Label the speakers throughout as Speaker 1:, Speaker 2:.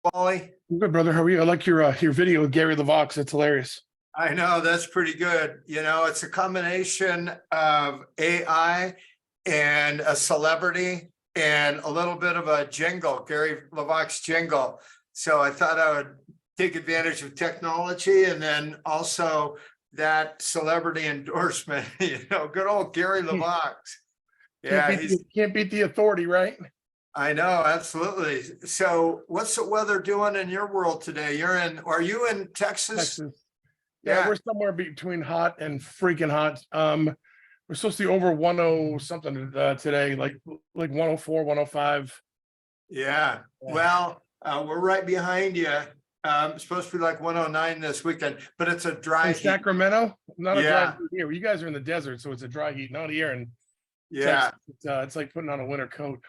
Speaker 1: Wally?
Speaker 2: I'm good, brother. How are you? I like your video with Gary LeVox. It's hilarious.
Speaker 1: I know that's pretty good. It's a combination of AI and a celebrity and a little bit of a jingle, Gary LeVox jingle. So I thought I would take advantage of technology and then also that celebrity endorsement, good old Gary LeVox. Yeah,
Speaker 2: Can't beat the authority, right?
Speaker 1: I know, absolutely. So what's the weather doing in your world today? Are you in Texas?
Speaker 2: Texas. Yeah, we're somewhere between hot and freaking hot. We're supposed to be over 10 something today, like 104, 105.
Speaker 1: Yeah. Well, we're right behind you. It's supposed to be like 109 this weekend, but it's a dry
Speaker 2: In
Speaker 1: heat.
Speaker 2: Sacramento, not a dry
Speaker 1: Yeah.
Speaker 2: heat here. You guys are in the desert, so it's a dry heat. Not here in
Speaker 1: Yeah.
Speaker 2: Texas. It's like putting on a winter coat.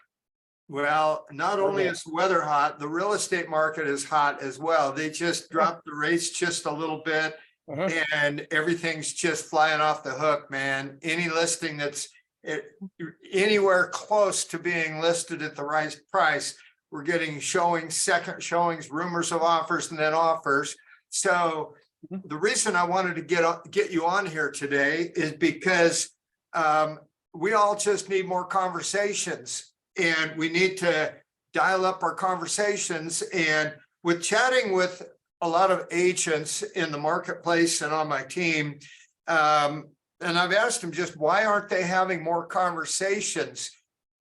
Speaker 1: Well, not only is the weather hot, the real estate market is hot as well. They just dropped the rates just a little bit. And everything's just flying off the hook, man. Any listing that's anywhere close to being listed at the right price, we're getting showings, second showings, rumors of offers, and then offers. So the reason I wanted to get you on here today is because we all just need more conversations, and we need to dial up our conversations. And with chatting with a lot of agents in the marketplace and on my team, and I've asked them just why aren't they having more conversations?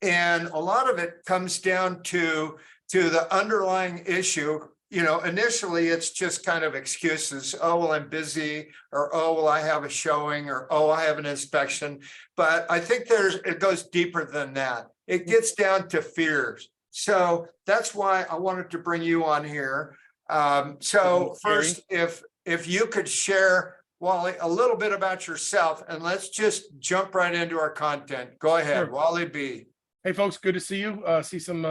Speaker 1: And a lot of it comes down to the underlying issue. Initially it's just kind of excuses. Oh, well, I'm busy, or oh, well, I have a showing, or oh, I have an inspection. But I think it goes deeper than that. It gets down to fears. So that's why I wanted to bring you on here. So first, if you could share, Wally, a little bit about yourself, and let's just jump right into our content. Go ahead, sure. Wally B.
Speaker 2: Hey folks, good to see you. See some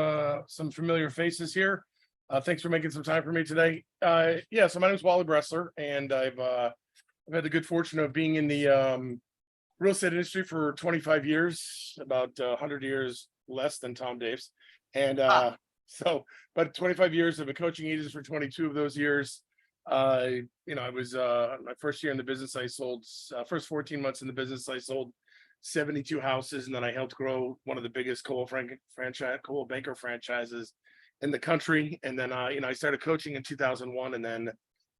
Speaker 2: familiar faces here. Thanks for making some time for me today. So my name is Wally Bressler, and I've had the good fortune of being in the real estate industry for 25 years, about 100 years less than Tom Dave's, and but 25 years. I've been coaching agents for 22 of those years. I was my first year in the business, I sold first 14 months in the business, I sold 72 houses, and then I helped grow one of the biggest Coldwell Banker franchises in the country. And then I started coaching in 2001, and then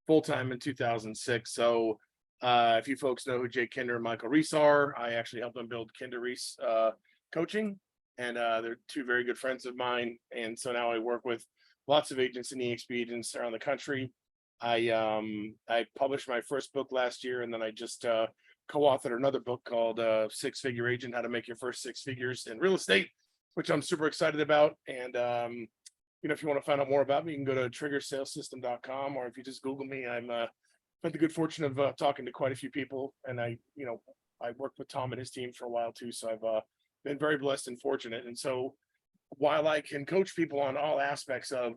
Speaker 2: full-time in 2006. So if you folks know who Jay Kinder and Michael Reese are, I actually helped them build Kinder Reese coaching. And they're two very good friends of mine. And so now I work with lots of agents and EXP agents around the country. I published my first book last year, and then I just co-authored another book called Six Figure Agent: How to Make Your First Six Figures in Real Estate, which I'm super excited about. And if you want to find out more about me, you can go to triggersalesystem.com, or if you just Google me. I've had the good fortune of talking to quite a few people, and I worked with Tom and his team for a while too. So I've been very blessed and fortunate. And so while I can coach people on all aspects of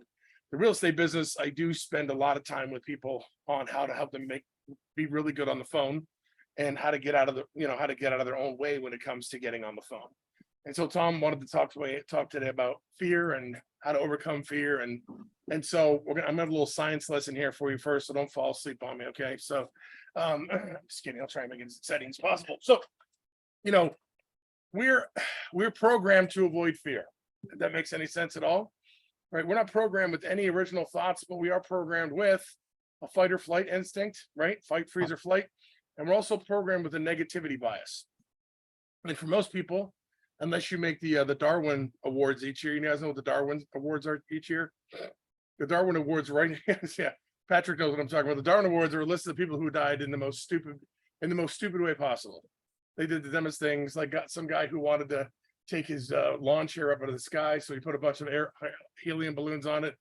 Speaker 2: the real estate business, I do spend a lot of time with people on how to help them be really good on the phone, and how to get out of their own way when it comes to getting on the phone. And so Tom wanted to talk today about fear and how to overcome fear. And so I'm gonna have a little science lesson here for you first, so don't fall asleep on me, okay? So just kidding, I'll try and make it as exciting as possible. So we're programmed to avoid fear, if that makes any sense at all. Right? We're not programmed with any original thoughts, but we are programmed with a fight or flight instinct, right? Fight, freeze, or flight. And we're also programmed with a negativity bias. And for most people, unless you make the Darwin Awards each year, you guys know what the Darwin Awards are each year? The Darwin Awards, right? Yeah, Patrick knows what I'm talking about. The Darwin Awards are a list of people who died in the most stupid way possible. They did the dumbest things, like got some guy who wanted to take his lawn chair up into the sky, so he put a bunch of helium balloons on it,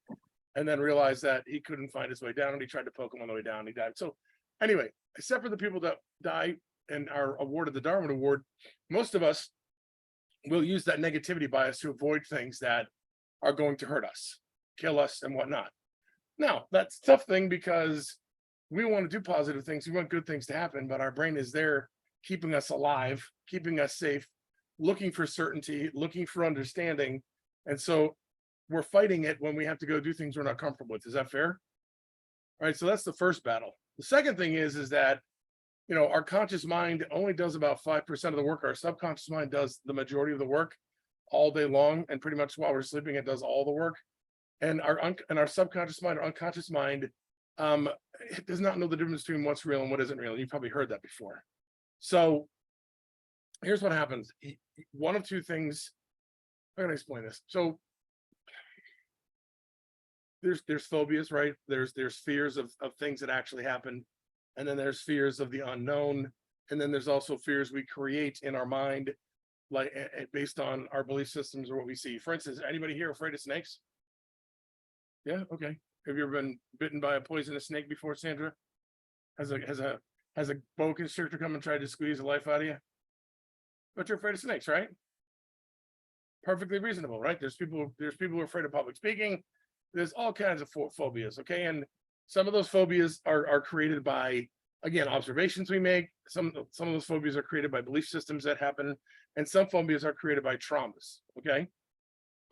Speaker 2: and then realized that he couldn't find his way down, and he tried to poke him on the way down, and he died. So anyway, except for the people that die and are awarded the Darwin Award, most of us will use that negativity bias to avoid things that are going to hurt us, kill us, and whatnot. Now, that's a tough thing, because we want to do positive things, we want good things to happen, but our brain is there keeping us alive, keeping us safe, looking for certainty, looking for understanding. And so we're fighting it when we have to go do things we're not comfortable with. Is that fair? All right. So that's the first battle. The second thing is that, you know, our conscious mind only does about 5% of the work. Our subconscious mind does the majority of the work all day long. And pretty much while we're sleeping, it does all the work. And our subconscious mind or unconscious mind it does not know the difference between what's real and what isn't real. You've probably heard that before. So here's what happens. One of two things. How can I explain this? So there's phobias, right? There's fears of things that actually happen. And then there's fears of the unknown. And then there's also fears we create in our mind, like based on our belief systems or what we see. For instance, anybody here afraid of snakes? Yeah, okay. Have you ever been bitten by a poisonous snake before, Sandra? Has a boa constrictor come and tried to squeeze the life out of you? But you're afraid of snakes, right? Perfectly reasonable, right? There's people who are afraid of public speaking. There's all kinds of phobias, okay? And some of those phobias are created by, again, observations we make. Some of those phobias are created by belief systems that happen, and some phobias are created by traumas, okay?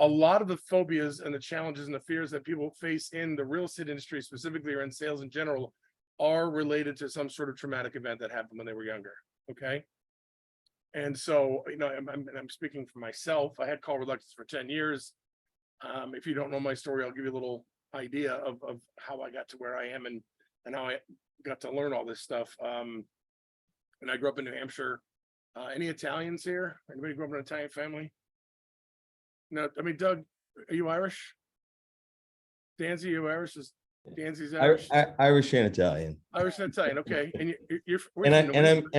Speaker 2: A lot of the phobias and the challenges and the fears that people face in the real estate industry specifically, or in sales in general, are related to some sort of traumatic event that happened when they were younger, okay? And so, you know, I'm speaking for myself. I had call reluctance for 10 years. If you don't know my story, I'll give you a little idea of how I got to where I am and how I got to learn all this stuff. And I grew up in New Hampshire. Any Italians here? Anybody grew up in an Italian family? No, I mean, Doug, are you Irish? Danzy, are you Irish? Danzy's Irish.
Speaker 3: Irish and Italian.
Speaker 2: Irish and Italian, okay. And you're
Speaker 3: And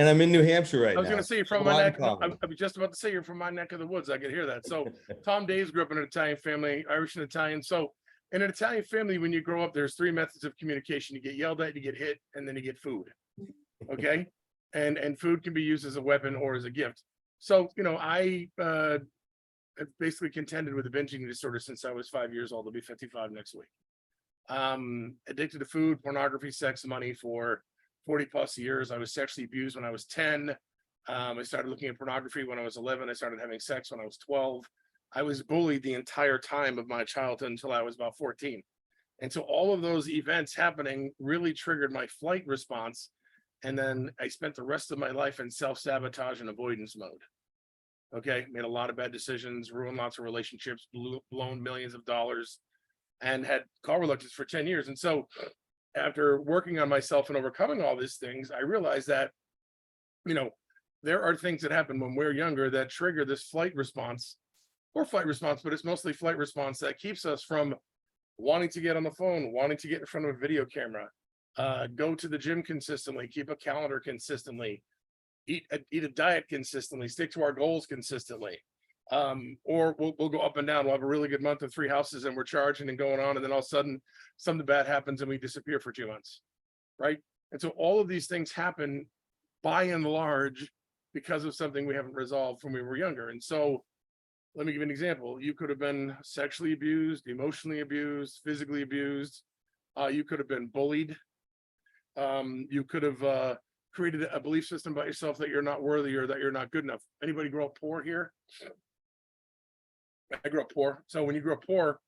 Speaker 3: I'm in New Hampshire right now.
Speaker 2: I was going to say you're from
Speaker 3: A
Speaker 2: my
Speaker 3: lot in
Speaker 2: neck.
Speaker 3: common.
Speaker 2: I was just about to say you're from my neck of the woods. I could hear that. So Tom Days grew up in an Italian family, Irish and Italian. So in an Italian family, when you grow up, there's three methods of communication. You get yelled at, you get hit, and then you get food. Okay, and food can be used as a weapon or as a gift. So you know, I have basically contended with a binging disorder since I was 5 years old. I'll be 55 next week. Addicted to food, pornography, sex, money for 40 plus years. I was sexually abused when I was 10. I started looking at pornography when I was 11. I started having sex when I was 12. I was bullied the entire time of my childhood until I was about 14. And so all of those events happening really triggered my flight response. And then I spent the rest of my life in self-sabotage and avoidance mode. Okay, made a lot of bad decisions, ruined lots of relationships, blown millions of dollars, and had call reluctance for 10 years. And so after working on myself and overcoming all these things, I realized that, you know, there are things that happen when we're younger that trigger this flight response, but it's mostly flight response that keeps us from wanting to get on the phone, wanting to get in front of a video camera, go to the gym consistently, keep a calendar consistently, eat a diet consistently, stick to our goals consistently. Or we'll go up and down. We'll have a really good month of 3 houses and we're charging and going on. And then all of a sudden something bad happens and we disappear for 2 months. Right. And so all of these things happen by and large because of something we haven't resolved when we were younger. And so let me give you an example. You could have been sexually abused, emotionally abused, physically abused. You could have been bullied. You could have created a belief system about yourself that you're not worthy or that you're not good enough. Anybody grow up poor here? I grew up poor. So when you grow up poor,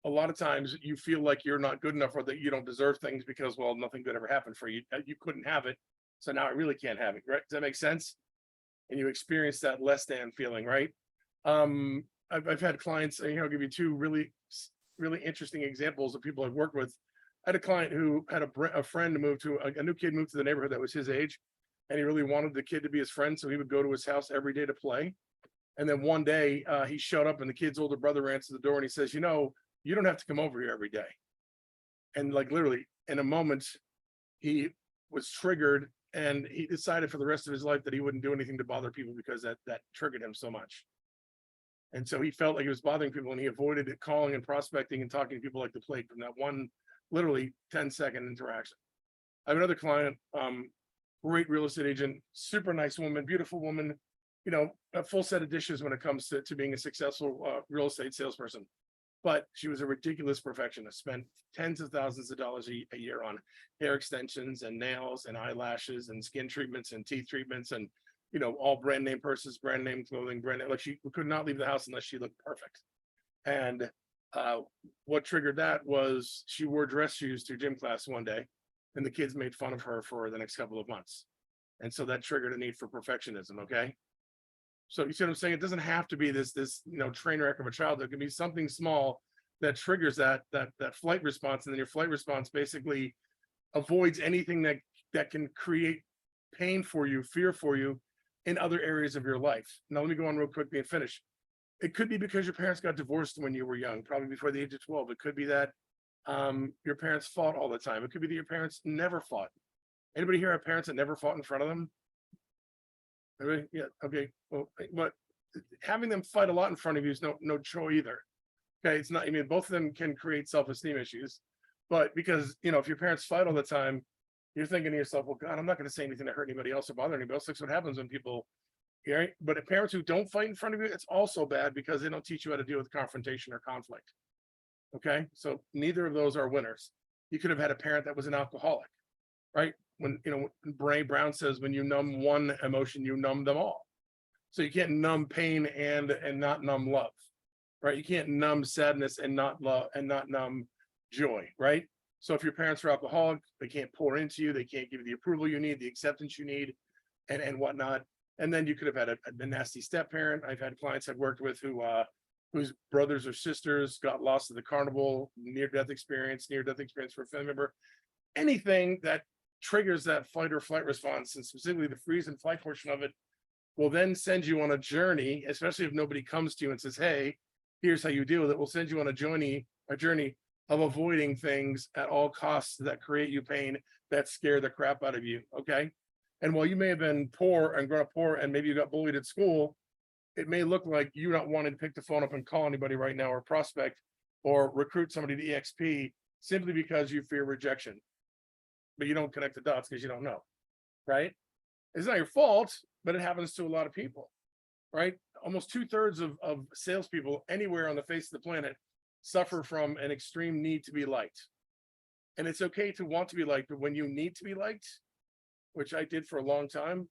Speaker 2: a lot of times you feel like you're not good enough or that you don't deserve things because, well, nothing good ever happened for you. You couldn't have it. So now I really can't have it, right? Does that make sense? And you experience that less than feeling, right? I've had clients, you know, I'll give you 2 really interesting examples of people I've worked with. I had a client who had a friend move to a new kid moved to the neighborhood that was his age, and he really wanted the kid to be his friend. So he would go to his house every day to play. And then one day he showed up and the kid's older brother answered the door and he says, you know, you don't have to come over here every day. And like literally in a moment, he was triggered and he decided for the rest of his life that he wouldn't do anything to bother people because that triggered him so much. And so he felt like he was bothering people and he avoided calling and prospecting and talking to people like the plague from that one literally 10-second interaction. I have another client, great real estate agent, super nice woman, beautiful woman, you know, a full set of dishes when it comes to being a successful real estate salesperson. But she was a ridiculous perfectionist, spent tens of thousands of dollars a year on hair extensions and nails and eyelashes and skin treatments and teeth treatments and, you know, all brand name purses, brand name clothing, like she could not leave the house unless she looked perfect. And What triggered that was she wore dress shoes to gym class one day, and the kids made fun of her for the next couple of months. And so that triggered a need for perfectionism. Okay. So you see what I'm saying? It doesn't have to be this train wreck of a child. There can be something small that triggers that flight response, and then your flight response basically avoids anything that can create pain for you, fear for you in other areas of your life. Now let me go on real quickly and finish. It could be because your parents got divorced when you were young, probably before the age of 12. It could be that your parents fought all the time. It could be that your parents never fought. Anybody here have parents that never fought in front of them? Everybody? Yeah. Okay. Well, but having them fight a lot in front of you is no joy either. Okay. It's not. I mean, both of them can create self-esteem issues, but because if your parents fight all the time, you're thinking to yourself, well, God, I'm not going to say anything to hurt anybody else or bother anybody else. That's what happens when people. Right? But parents who don't fight in front of you, it's also bad because they don't teach you how to deal with confrontation or conflict. Okay. So neither of those are winners. You could have had a parent that was an alcoholic, right? When Brene Brown says, when you numb one emotion, you numb them all. So you can't numb pain and not numb love, right? You can't numb sadness and not love and not numb joy, right? So if your parents are alcoholic, they can't pour into you, they can't give you the approval you need, the acceptance you need, and whatnot. And then you could have had a nasty step parent. I've had clients I've worked with whose brothers or sisters got lost at the carnival, near-death experience for a family member. Anything that triggers that fight or flight response, and specifically the freeze and flight portion of it, will then send you on a journey, especially if nobody comes to you and says, hey, here's how you deal with it. We'll send you on a journey of avoiding things at all costs that create you pain, that scare the crap out of you. Okay. And while you may have been poor and grown up poor, and maybe you got bullied at school, it may look like you not wanting to pick the phone up and call anybody right now, or prospect or recruit somebody to EXP simply because you fear rejection. But you don't connect the dots because you don't know, right? It's not your fault, but it happens to a lot of people, right? Almost 2/3 of salespeople anywhere on the face of the planet suffer from an extreme need to be liked. And it's okay to want to be liked, but when you need to be liked, which I did for a long time,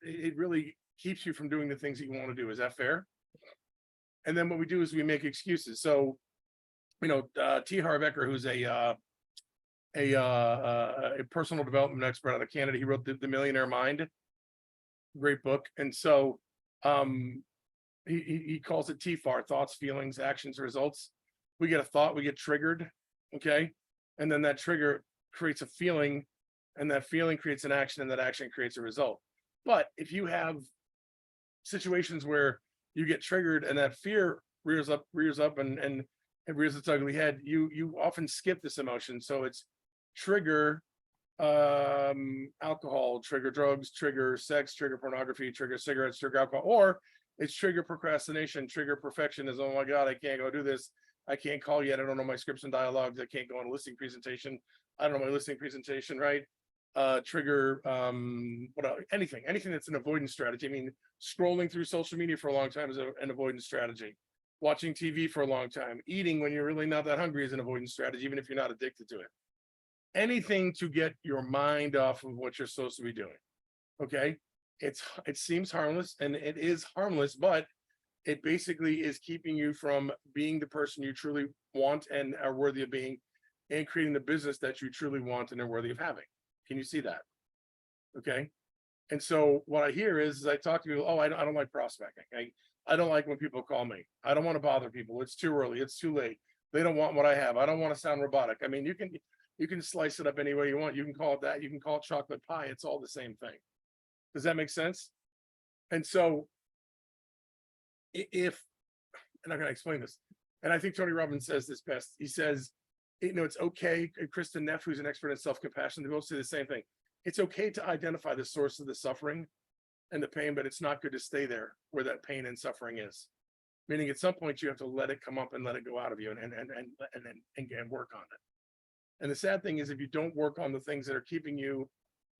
Speaker 2: it really keeps you from doing the things that you want to do. Is that fair? And then what we do is we make excuses. So, T. Harv Eker, who's a personal development expert out of Canada, he wrote the Millionaire Mind, great book. And so he calls it TFAR, thoughts, feelings, actions, results. We get a thought, we get triggered, okay? And then that trigger creates a feeling, and that feeling creates an action, and that action creates a result. But if you have situations where you get triggered and that fear rears up and it rears its ugly head, you often skip this emotion. So it's trigger alcohol, trigger drugs, trigger sex, trigger pornography, trigger cigarettes, trigger alcohol, or it's trigger procrastination, trigger perfectionism. Oh my God, I can't go do this. I can't call yet. I don't know my scripts and dialogues. I can't go on a listing presentation. I don't know my listing presentation, right? Trigger anything that's an avoidance strategy. I mean, scrolling through social media for a long time is an avoidance strategy. Watching TV for a long time, eating when you're really not that hungry is an avoidance strategy, even if you're not addicted to it. Anything to get your mind off of what you're supposed to be doing. Okay, it seems harmless, and it is harmless, but it basically is keeping you from being the person you truly want and are worthy of being, and creating the business that you truly want and are worthy of having. Can you see that? Okay. And so what I hear is I talk to people, oh, I don't like prospecting. I don't like when people call me. I don't want to bother people. It's too early. It's too late. They don't want what I have. I don't want to sound robotic. I mean, you can slice it up any way you want. You can call it that. You can call it chocolate pie. It's all the same thing. Does that make sense? And so and I'm going to explain this, and I think Tony Robbins says this best. He says, it's okay. Kristen Neff, who's an expert in self-compassion, they both say the same thing. It's okay to identify the source of the suffering and the pain, but it's not good to stay there where that pain and suffering is. Meaning at some point you have to let it come up and let it go out of you and work on it. And the sad thing is, if you don't work on the things that are keeping you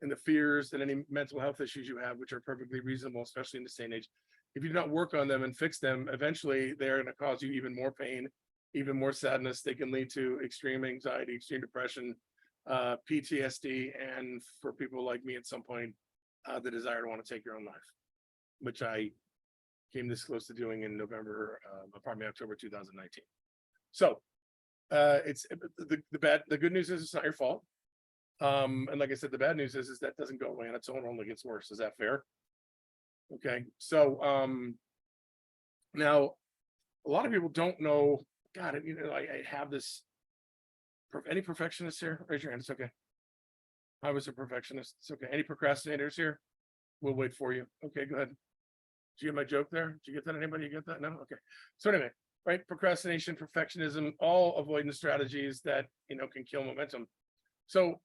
Speaker 2: in the fears and any mental health issues you have, which are perfectly reasonable, especially in this day and age, if you do not work on them and fix them, eventually they're going to cause you even more pain, even more sadness. They can lead to extreme anxiety, extreme depression, PTSD, and for people like me at some point, the desire to want to take your own life, which I came this close to doing in October 2019. So it's the good news is it's not your fault. And like I said, the bad news is that doesn't go away on its own, only gets worse. Is that fair? Okay. So now a lot of people don't know. God, you know, I have this. Any perfectionists here? Raise your hand. It's okay. I was a perfectionist. It's okay. Any procrastinators here? We'll wait for you. Okay, go ahead. Did you get my joke there? Did you get that? Anybody get that? No? Okay. So anyway, right? Procrastination, perfectionism, all avoidance strategies that, you know, can kill momentum. So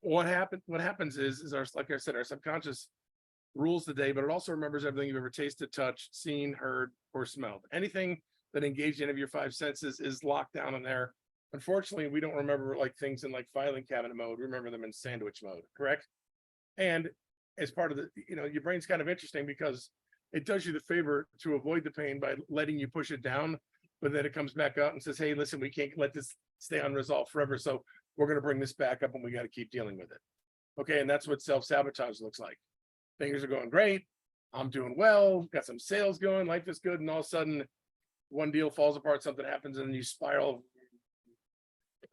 Speaker 2: what happens is our, like I said, our subconscious rules the day, but it also remembers everything you've ever tasted, touched, seen, heard, or smelled. Anything that engaged any of your five senses is locked down in there. Unfortunately, we don't remember like things in like filing cabinet mode. We remember them in sandwich mode, correct? And as part of the, you know, your brain's kind of interesting because it does you the favor to avoid the pain by letting you push it down, but then it comes back up and says, hey, listen, we can't let this stay unresolved forever. So we're going to bring this back up and we got to keep dealing with it. Okay. And that's what self-sabotage looks like. Things are going great. I'm doing well, got some sales going, life is good. And all of a sudden one deal falls apart, something happens and then you spiral,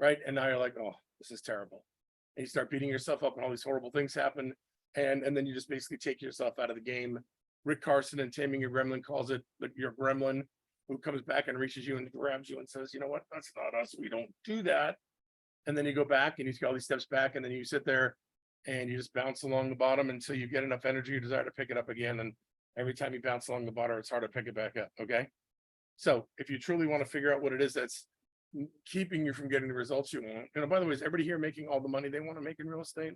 Speaker 2: right? And now you're like, oh, this is terrible. And you start beating yourself up and all these horrible things happen. And then you just basically take yourself out of the game. Rick Carson in Taming Your Gremlin calls it your gremlin, who comes back and reaches you and grabs you and says, you know what, that's not us. We don't do that. And then you go back and you take all these steps back and then you sit there and you just bounce along the bottom until you get enough energy or desire to pick it up again. And every time you bounce along the bottom, it's hard to pick it back up. Okay. So if you truly want to figure out what it is that's keeping you from getting the results you want, you know, by the way, is everybody here making all the money they want to make in real estate?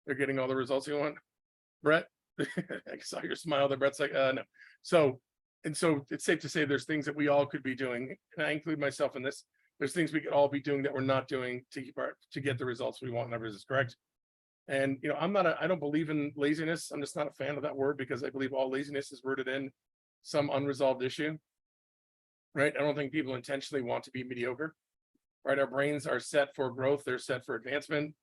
Speaker 2: They're getting all the results you want? Brett, I saw your smile there. Brett's like, no. So it's safe to say there's things that we all could be doing, and I include myself in this. There's things we could all be doing that we're not doing to get the results we want in our business, correct? And you know, I don't believe in laziness. I'm just not a fan of that word because I believe all laziness is rooted in some unresolved issue, right? I don't think people intentionally want to be mediocre, right? Our brains are set for growth. They're set for advancement.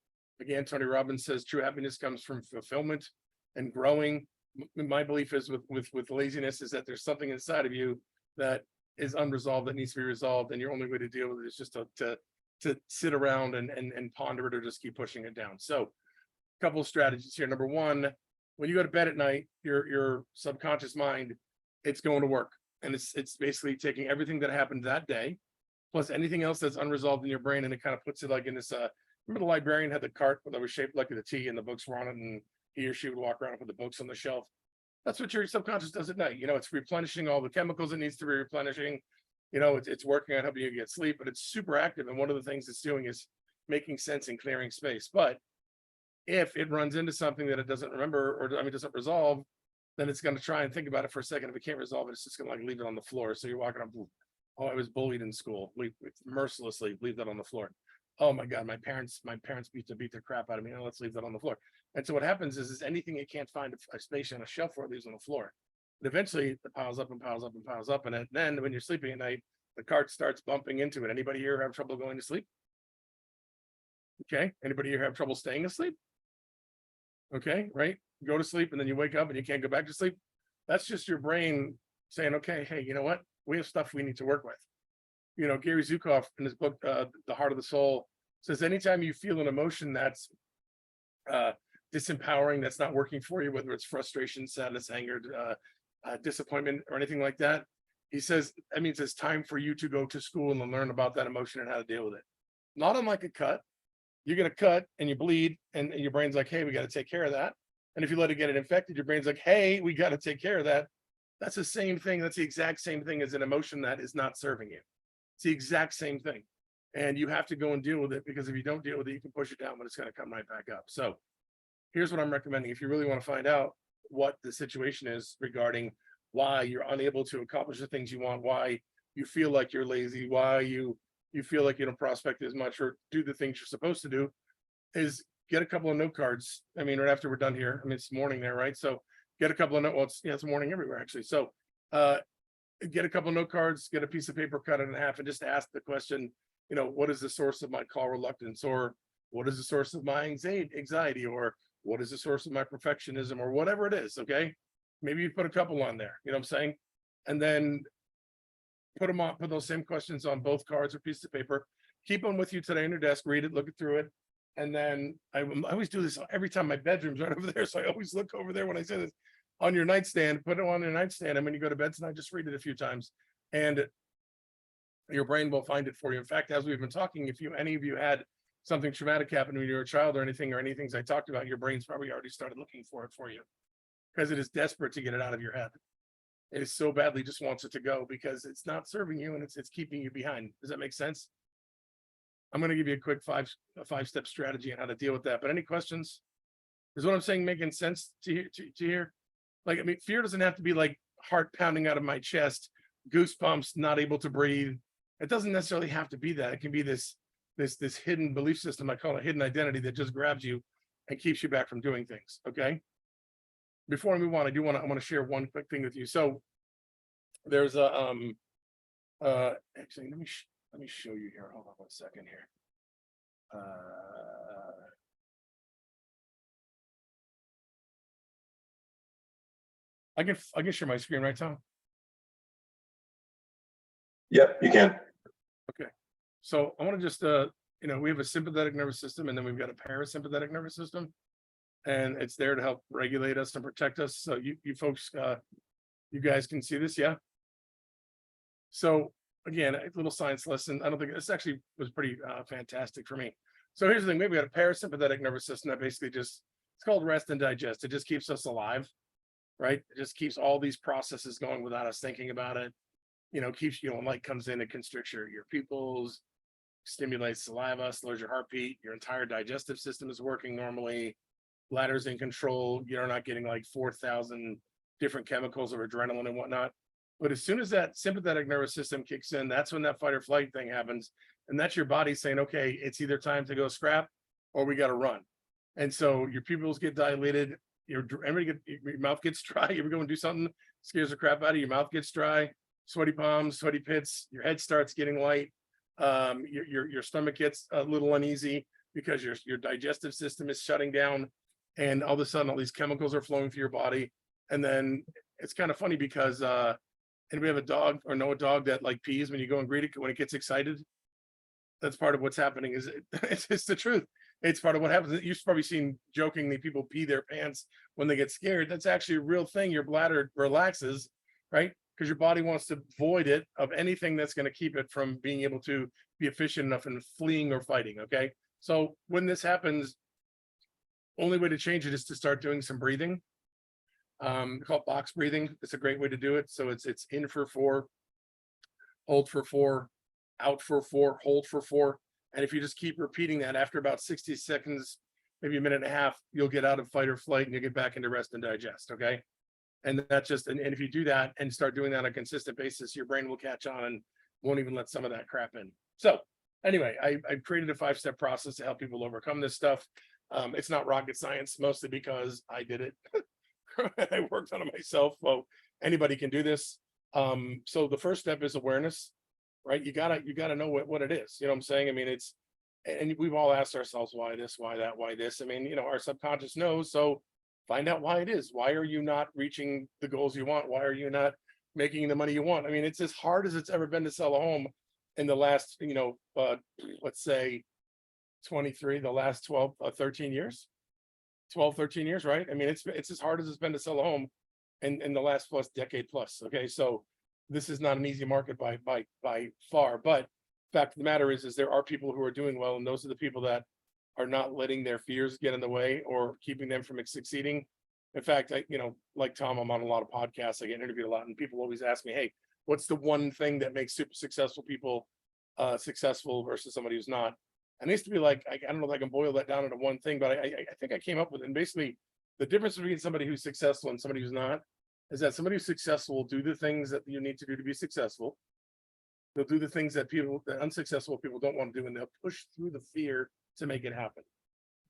Speaker 2: Again, Tony Robbins says true happiness comes from fulfillment and growing. My belief is with laziness is that there's something inside of you that is unresolved that needs to be resolved, and your only way to deal with it is just to sit around and ponder it or just keep pushing it down. So a couple of strategies here. Number one, when you go to bed at night, your subconscious mind, it's going to work, and it's basically taking everything that happened that day plus anything else that's unresolved in your brain, and it kind of puts it like in this remember the librarian had the cart that was shaped like a T and the books were on it, and he or she would walk around with the books on the shelf. That's what your subconscious does at night. You know, it's replenishing all the chemicals it needs to be replenishing. You know, it's working on helping you get sleep, but it's super active. And one of the things it's doing is making sense and clearing space. But if it runs into something that it doesn't remember, or doesn't resolve, then it's going to try and think about it for a second. If it can't resolve it, it's just going to like leave it on the floor. So you're walking up, oh, I was bullied in school. Mercilessly leave that on the floor. Oh my God, my parents beat the crap out of me. Oh, let's leave that on the floor. And so what happens is anything it can't find a space on a shelf for, it leaves on the floor. And eventually it piles up and piles up and piles up. And then when you're sleeping at night, the cart starts bumping into it. Anybody here have trouble going to sleep? Okay. Anybody here have trouble staying asleep? Okay, right? You go to sleep and then you wake up and you can't go back to sleep. That's just your brain saying, okay, hey, you know what? We have stuff we need to work with. You know, Gary Zukav in his book, The Heart of the Soul, says anytime you feel an emotion that's disempowering, that's not working for you, whether it's frustration, sadness, anger, disappointment, or anything like that, he says that means it's time for you to go to school and learn about that emotion and how to deal with it. Not unlike a cut. You're going to cut and you bleed, and your brain's like, hey, we got to take care of that. And if you let it get it infected, your brain's like, hey, we got to take care of that. That's the same thing. That's the exact same thing as an emotion that is not serving you. It's the exact same thing. And you have to go and deal with it, because if you don't deal with it, you can push it down, but it's going to come right back up. So here's what I'm recommending. If you really want to find out what the situation is regarding why you're unable to accomplish the things you want, why you feel like you're lazy, why you feel like you don't prospect as much or do the things you're supposed to do, is get a couple of note cards. I mean, right after we're done here, I mean, it's morning there, right? So get a couple of note, well, it's morning everywhere actually. So get a couple of note cards, get a piece of paper, cut it in half, and just ask the question, you know, what is the source of my call reluctance, or what is the source of my anxiety, or what is the source of my perfectionism, or whatever it is. Okay, maybe you put a couple on there, you know what I'm saying? And then put those same questions on both cards or pieces of paper. Keep them with you today on your desk, read it, look it through it. And then I always do this every time. My bedroom's right over there. So I always look over there when I say this on your nightstand, put it on your nightstand. And when you go to bed tonight, just read it a few times and your brain will find it for you. In fact, as we've been talking, if any of you had something traumatic happen when you were a child or any things I talked about, your brain's probably already started looking for it for you because it is desperate to get it out of your head. It is so badly just wants it to go because it's not serving you and it's keeping you behind. Does that make sense? I'm going to give you a quick five-step strategy on how to deal with that. But any questions? Is what I'm saying making sense to hear? Like, I mean, fear doesn't have to be like heart pounding out of my chest, goosebumps, not able to breathe. It doesn't necessarily have to be that. It can be this hidden belief system. I call it hidden identity that just grabs you and keeps you back from doing things. Okay. Before I move on, I want to share one quick thing with you. So there's a actually let me show you here. Hold on 1 second here. I can share my screen, right, Tom?
Speaker 4: Yep, you can.
Speaker 2: Okay. So I want to just we have a sympathetic nervous system and then we've got a parasympathetic nervous system. And it's there to help regulate us and protect us. So you folks, you guys can see this, yeah? So again, a little science lesson. I don't think this actually was pretty fantastic for me. So here's the thing, maybe we got a parasympathetic nervous system that basically it's called rest and digest. It just keeps us alive, right? It just keeps all these processes going without us thinking about it. Keeps, when light comes in, it constricts your pupils, stimulates saliva, slows your heartbeat, your entire digestive system is working normally, bladder's in control, you're not getting like 4,000 different chemicals of adrenaline and whatnot. But as soon as that sympathetic nervous system kicks in, that's when that fight or flight thing happens. And that's your body saying, okay, it's either time to go scrap or we got to run. And so your pupils get dilated, your mouth gets dry. You ever go and do something, scares the crap out of you, your mouth gets dry, sweaty palms, sweaty pits, your head starts getting light. Your stomach gets a little uneasy because your digestive system is shutting down. And all of a sudden, all these chemicals are flowing through your body. And then it's kind of funny because and we have a dog or know a dog that like pees when you go and greet it when it gets excited. That's part of what's happening. It's the truth. It's part of what happens. You've probably seen jokingly people pee their pants when they get scared. That's actually a real thing. Your bladder relaxes, right? Because your body wants to void it of anything that's going to keep it from being able to be efficient enough in fleeing or fighting. Okay. So when this happens, only way to change it is to start doing some breathing. Called box breathing. It's a great way to do it. So it's in for 4, hold for 4, out for 4, hold for 4. And if you just keep repeating that after about 60 seconds, maybe a minute and a half, you'll get out of fight or flight and you'll get back into rest and digest. Okay. And that's just, and if you do that and start doing that on a consistent basis, your brain will catch on and won't even let some of that crap in. So anyway, I've created a 5-step process to help people overcome this stuff. It's not rocket science, mostly because I did it. I worked on it myself. Well, anybody can do this. So the first step is awareness, right? You gotta know what it is. You know what I'm saying? I mean, and we've all asked ourselves, why this, why that, why this? I mean, our subconscious knows. So find out why it is. Why are you not reaching the goals you want? Why are you not making the money you want? I mean, it's as hard as it's ever been to sell a home in the last, let's say 23, the last 12, 13 years, 12, 13 years, right? I mean, it's as hard as it's been to sell a home in the last decade plus. Okay. So this is not an easy market by far, but fact of the matter is there are people who are doing well. And those are the people that are not letting their fears get in the way or keeping them from succeeding. In fact, like Tom, I'm on a lot of podcasts. I get interviewed a lot and people always ask me, hey, what's the one thing that makes super successful people successful versus somebody who's not? And I used to be like, I don't know if I can boil that down into one thing, but I think I came up with it. And basically the difference between somebody who's successful and somebody who's not is that somebody who's successful will do the things that you need to do to be successful. They'll do the things that unsuccessful people don't want to do, and they'll push through the fear to make it happen.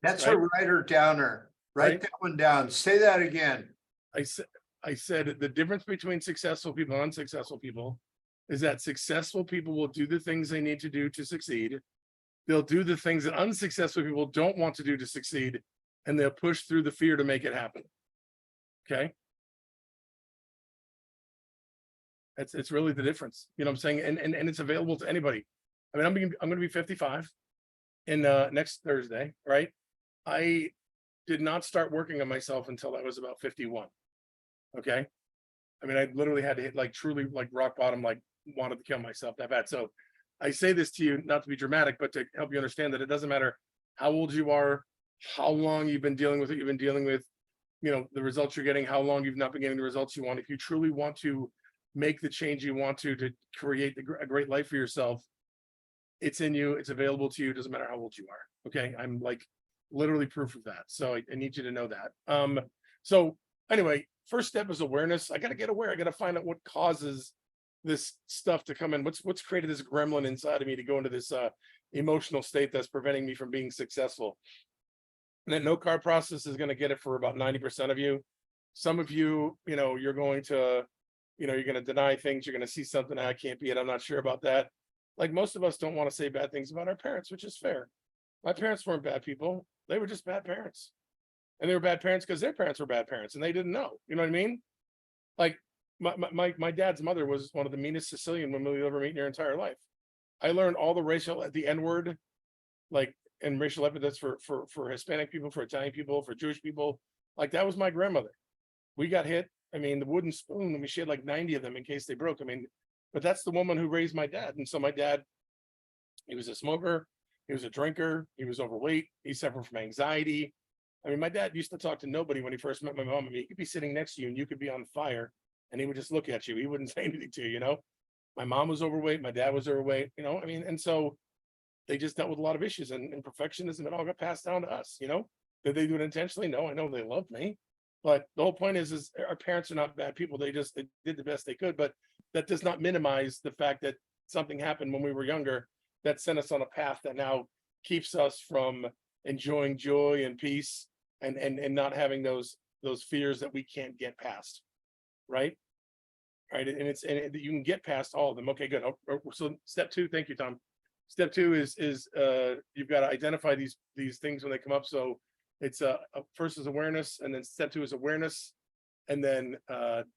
Speaker 1: That's
Speaker 2: right?
Speaker 1: a writer downer. Write that one down. Say that again.
Speaker 2: I said the difference between successful people and unsuccessful people is that successful people will do the things they need to do to succeed. They'll do the things that unsuccessful people don't want to do to succeed, and they'll push through the fear to make it happen. Okay. It's really the difference. You know what I'm saying? And it's available to anybody. I mean, I'm going to be 55 in next Thursday, right? I did not start working on myself until I was about 51. Okay. I mean, I literally had to hit like truly like rock bottom, like wanted to kill myself that bad. So I say this to you, not to be dramatic, but to help you understand that it doesn't matter how old you are, how long you've been dealing with what you've been dealing with, you know, the results you're getting, how long you've not been getting the results you want. If you truly want to make the change you want to create a great life for yourself, it's in you, it's available to you. It doesn't matter how old you are. Okay. I'm like literally proof of that. So I need you to know that. So anyway, first step is awareness. I got to get aware. I got to find out what causes this stuff to come in. What's created this gremlin inside of me to go into this emotional state that's preventing me from being successful. And that no card process is going to get it for about 90% of you. Some of you, you know, you're going to, you know, you're going to deny things. You're going to see something I can't be it. I'm not sure about that. Like most of us don't want to say bad things about our parents, which is fair. My parents weren't bad people. They were just bad parents. And they were bad parents because their parents were bad parents and they didn't know. You know what I mean? Like my dad's mother was one of the meanest Sicilian women you'll ever meet in your entire life. I learned all the N-word, like, and racial epithets for Hispanic people, for Italian people, for Jewish people. Like that was my grandmother. We got hit. I mean, the wooden spoon, I mean, she had like 90 of them in case they broke. I mean, but that's the woman who raised my dad. And so my dad, he was a smoker, he was a drinker, he was overweight, he suffered from anxiety. I mean, my dad used to talk to nobody when he first met my mom. I mean, he could be sitting next to you and you could be on fire and he would just look at you. He wouldn't say anything to you, you know? My mom was overweight, my dad was overweight, you know, I mean, and so they just dealt with a lot of issues and perfectionism, it all got passed down to us, you know? Did they do it intentionally? No, I know they loved me. But the whole point is our parents are not bad people. They did the best they could, but that does not minimize the fact that something happened when we were younger that sent us on a path that now keeps us from enjoying joy and peace and not having those fears that we can't get past, right? Right, and you can get past all of them. Okay, good. So step 2, thank you, Tom. Step 2 is you've got to identify these things when they come up. So it's first is awareness, and then step 2 is awareness, and then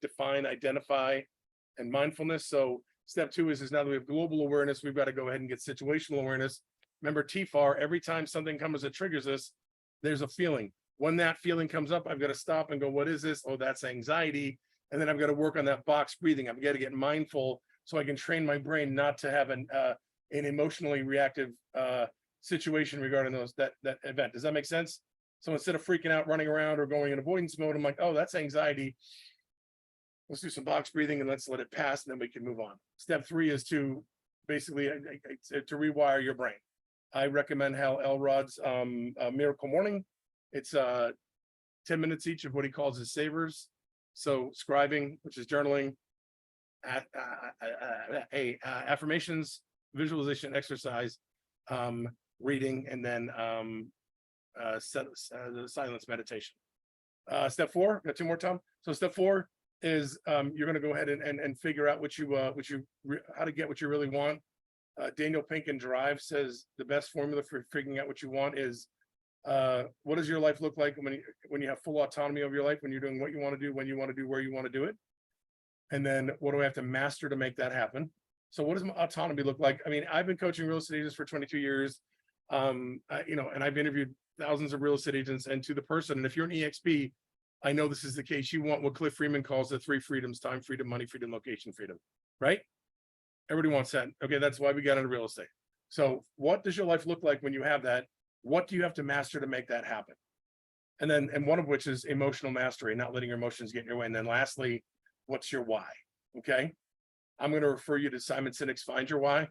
Speaker 2: define, identify, and mindfulness. So step 2 is now that we have global awareness, we've got to go ahead and get situational awareness. Remember TFAR, every time something comes that triggers us, there's a feeling. When that feeling comes up, I've got to stop and go, what is this? Oh, that's anxiety. And then I've got to work on that box breathing. I've got to get mindful so I can train my brain not to have an emotionally reactive situation regarding that event. Does that make sense? So instead of freaking out, running around, or going in avoidance mode, I'm like, oh, that's anxiety. Let's do some box breathing and let's let it pass, and then we can move on. Step 3 is to basically to rewire your brain. I recommend Hal Elrod's Miracle Morning. It's 10 minutes each of what he calls his savers. So scribing, which is journaling, affirmations, visualization, exercise, reading, and then the silence meditation. Step 4, got 2 more, Tom. So step 4 is you're going to go ahead and figure out how to get what you really want. Daniel Pink in Drive says the best formula for figuring out what you want is what does your life look like when you have full autonomy over your life, when you're doing what you want to do, when you want to do, where you want to do it, and then what do I have to master to make that happen? So what does my autonomy look like? I mean, I've been coaching real estate agents for 22 years, and I've interviewed thousands of real estate agents, and to the person, and if you're an EXP, I know this is the case. You want what Cliff Freeman calls the 3 freedoms: time freedom, money freedom, location freedom, right? Everybody wants that. Okay, that's why we got into real estate. So what does your life look like when you have that? What do you have to master to make that happen? And one of which is emotional mastery, not letting your emotions get in your way. And then lastly, what's your why? Okay. I'm going to refer you to Simon Sinek's Find Your Why.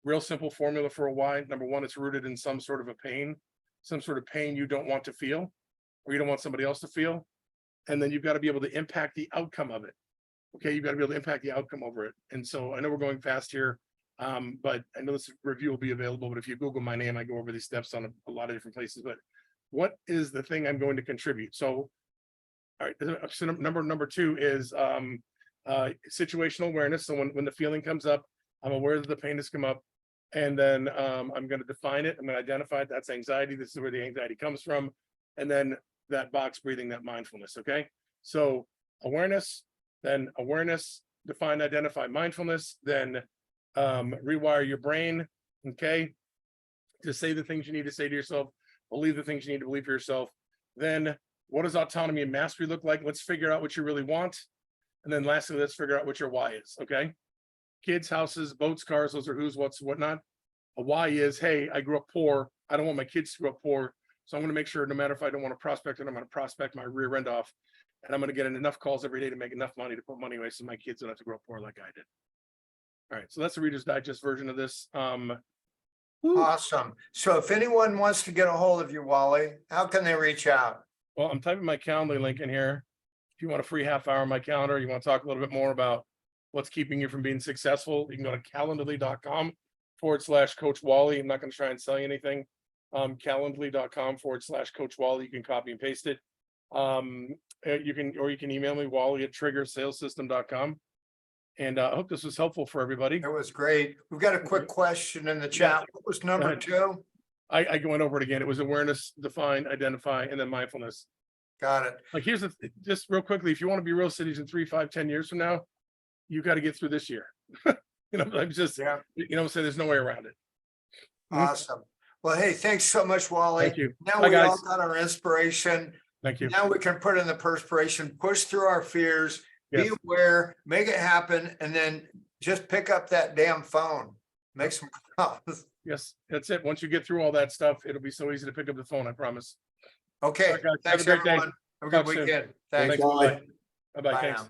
Speaker 2: Real simple formula for a why. Number 1, it's rooted in some sort of a pain, some sort of pain you don't want to feel, or you don't want somebody else to feel. And then you've got to be able to impact the outcome of it. Okay. You've got to be able to impact the outcome over it. And so I know we're going fast here. But I know this review will be available, but if you Google my name, I go over these steps on a lot of different places. But what is the thing I'm going to contribute? So, all right, so number 2 is situational awareness. So when the feeling comes up, I'm aware that the pain has come up, and then I'm going to define it. I'm going to identify it. That's anxiety. This is where the anxiety comes from. And then that box breathing, that mindfulness. Okay. So awareness, then awareness, define, identify mindfulness, then rewire your brain. Okay. To say the things you need to say to yourself, believe the things you need to believe for yourself. Then what does autonomy and mastery look like? Let's figure out what you really want. And then lastly, let's figure out what your why is. Okay. Kids, houses, boats, cars, those are who's, what's, whatnot. A why is, hey, I grew up poor. I don't want my kids to grow up poor. So I'm going to make sure no matter if I don't want to prospect it, I'm going to prospect my rear end off. And I'm going to get enough calls every day to make enough money to put money away so my kids don't have to grow up poor like I did. All right. So that's the Reader's Digest version of this.
Speaker 1: Awesome. So if anyone wants to get a hold of you, Wally, how can they reach out?
Speaker 2: Well, I'm typing my Calendly link in here. If you want a free half hour on my calendar, you want to talk a little bit more about what's keeping you from being successful, you can go to calendly.com/Coach Wally. I'm not going to try and sell you anything. Calendly.com/Coach Wally. You can copy and paste it. You can email me, Wally@triggersalessystem.com. And I hope this was helpful for everybody.
Speaker 1: It was great. We've got a quick question in the chat. What was number 2?
Speaker 2: I went over it again. It was awareness, define, identify, and then mindfulness.
Speaker 1: Got it.
Speaker 2: Like here's just real quickly, if you want to be real cities in 3, 5, 10 years from now, you got to get through this year. I'm just,
Speaker 1: Yeah.
Speaker 2: So there's no way around it.
Speaker 1: Awesome. Well, hey, thanks so much, Wally.
Speaker 2: Thank you.
Speaker 1: Now
Speaker 2: Bye,
Speaker 1: we all
Speaker 2: guys.
Speaker 1: got our inspiration.
Speaker 2: Thank you.
Speaker 1: Now we can put in the perspiration, push through our fears,
Speaker 2: Yes.
Speaker 1: be aware, make it happen, and then just pick up that damn phone. Make some calls.
Speaker 2: Yes, that's it. Once you get through all that stuff, it'll be so easy to pick up the phone, I promise.
Speaker 1: Okay,
Speaker 2: All right, guys. Have
Speaker 1: thanks
Speaker 2: a great day.
Speaker 1: everyone. Have a good
Speaker 2: Talk soon.
Speaker 1: weekend.
Speaker 2: Thanks.
Speaker 1: Thanks.
Speaker 3: Wally.
Speaker 2: Bye-bye.
Speaker 1: Bye
Speaker 2: Thanks.
Speaker 1: now.